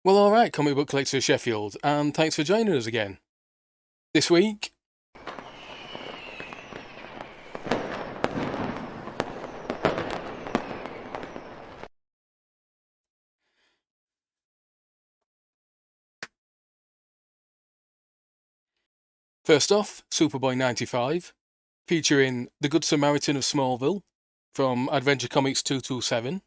Well, alright, Comic Book Collector Sheffield, and thanks for joining us again. This week, first off, Superboy 95, featuring The Good Samaritan of Smallville from Adventure Comics 227,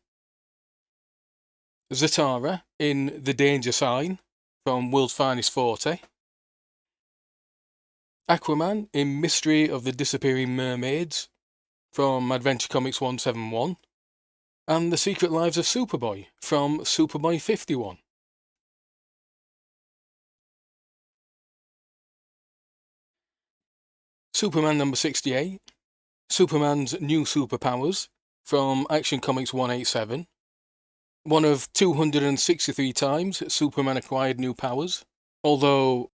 Zatara in The Danger Sign from World's Finest 40, Aquaman in Mystery of the Disappearing Mermaids from Adventure Comics 171, and The Secret Lives of Superboy from Superboy 51. Superman number 68, Superman's New Superpowers from Action Comics 187, one of 263 times Superman acquired new powers, although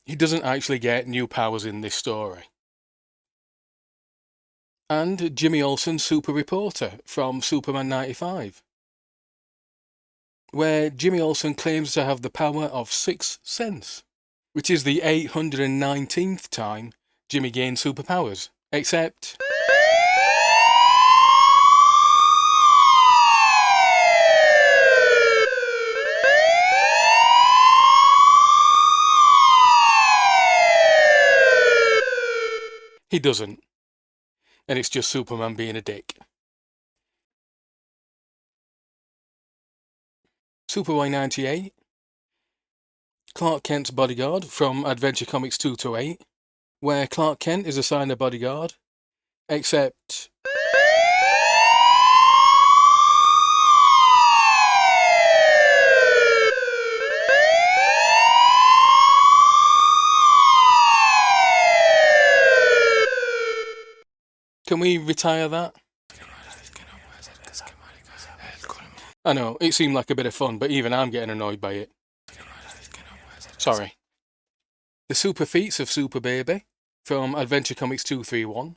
he doesn't actually get new powers in this story. And Jimmy Olsen's Super Reporter from Superman 95, where Jimmy Olsen claims to have the power of sixth sense, which is the 819th time Jimmy gained superpowers, except he doesn't, and it's just Superman being a dick. Superboy 98, Clark Kent's bodyguard from Adventure Comics 228, where Clark Kent is assigned a bodyguard, except can we retire that? I know, it seemed like a bit of fun, but even I'm getting annoyed by it. Sorry. The Super Feats of Super Baby from Adventure Comics 231,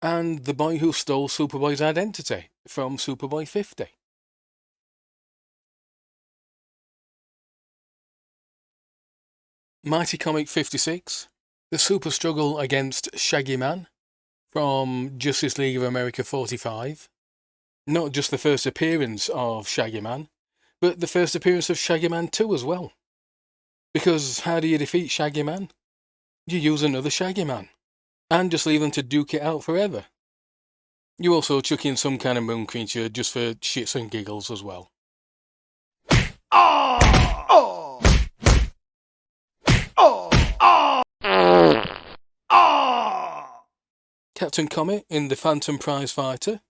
and The Boy Who Stole Superboy's Identity from Superboy 50. Mighty Comic 56, The Super Struggle Against Shaggy Man from Justice League of America 45. Not just the first appearance of Shaggy Man, but the first appearance of Shaggy Man 2 as well. Because how do you defeat Shaggy Man? You use another Shaggy Man, and just leave them to duke it out forever. You also chuck in some kind of moon creature just for shits and giggles as well. Captain Comet in The Phantom Prize Fighter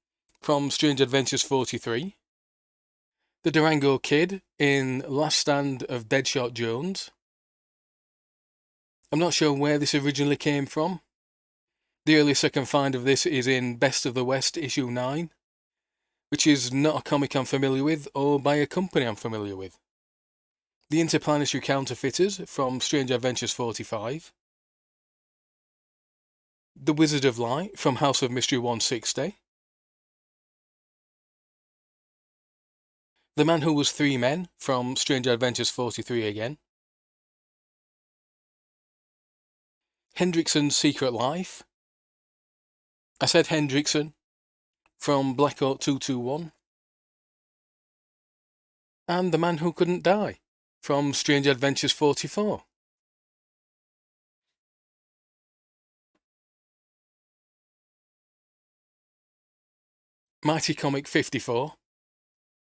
from Strange Adventures 43. The Durango Kid in Last Stand of Deadshot Jones. I'm not sure where this originally came from. The earliest I can find of this is in Best of the West issue 9, which is not a comic I'm familiar with or by a company I'm familiar with. The Interplanetary Counterfeiters from Strange Adventures 45. The Wizard of Light from House of Mystery 160. The Man Who Was Three Men from Strange Adventures 43 again. Hendrickson's Secret Life. I said Hendrickson from Black Oak 221. And The Man Who Couldn't Die from Strange Adventures 44. Mighty Comic 54.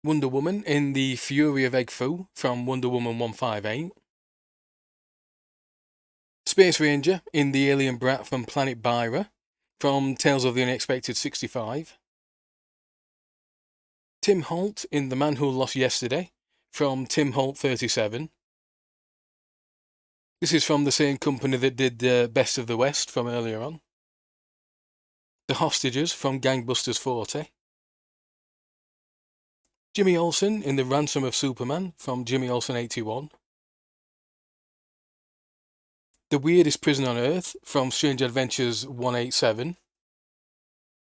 Wonder Woman in The Fury of Egg Foo from Wonder Woman 158. Space Ranger in The Alien Brat from Planet Byra from Tales of the Unexpected 65. Tim Holt in The Man Who Lost Yesterday from Tim Holt 37. This is from the same company that did Best of the West from earlier on. The Hostages from Gangbusters 40. Jimmy Olsen in The Ransom of Superman from Jimmy Olsen 81. The Weirdest Prison on Earth from Strange Adventures 187,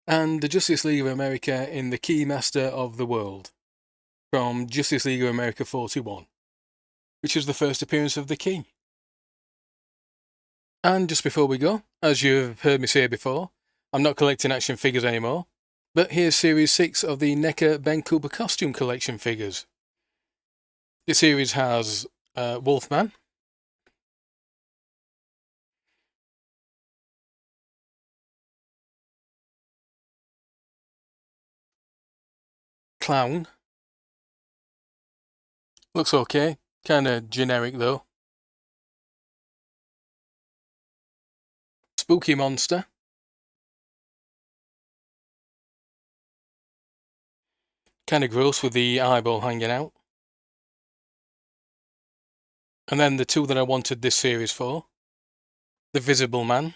and the Justice League of America in the Keymaster of the World from Justice League of America 41, which is the first appearance of the Key. And just before we go, as you've heard me say before, I'm not collecting action figures anymore, but here's Series 6 of the Neca Ben Cooper Costume collection figures. The series has Wolfman, Clown, looks okay, kinda generic though, Spooky Monster, kinda gross with the eyeball hanging out, and then the two that I wanted this series for, the Visible Man.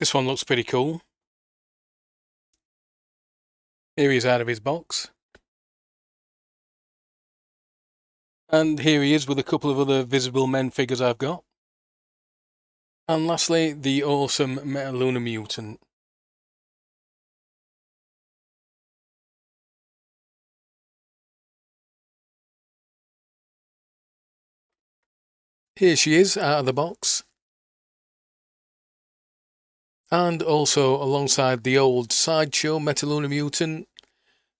This one looks pretty cool. Here he is out of his box. And here he is with a couple of other Visible Men figures I've got. And lastly, the awesome Metaluna Mutant. Here she is out of the box. And also alongside the old Sideshow Metaluna Mutant,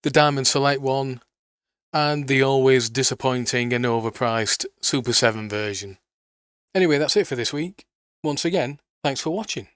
the Diamond Select one, and the always disappointing and overpriced Super 7 version. Anyway, that's it for this week. Once again, thanks for watching.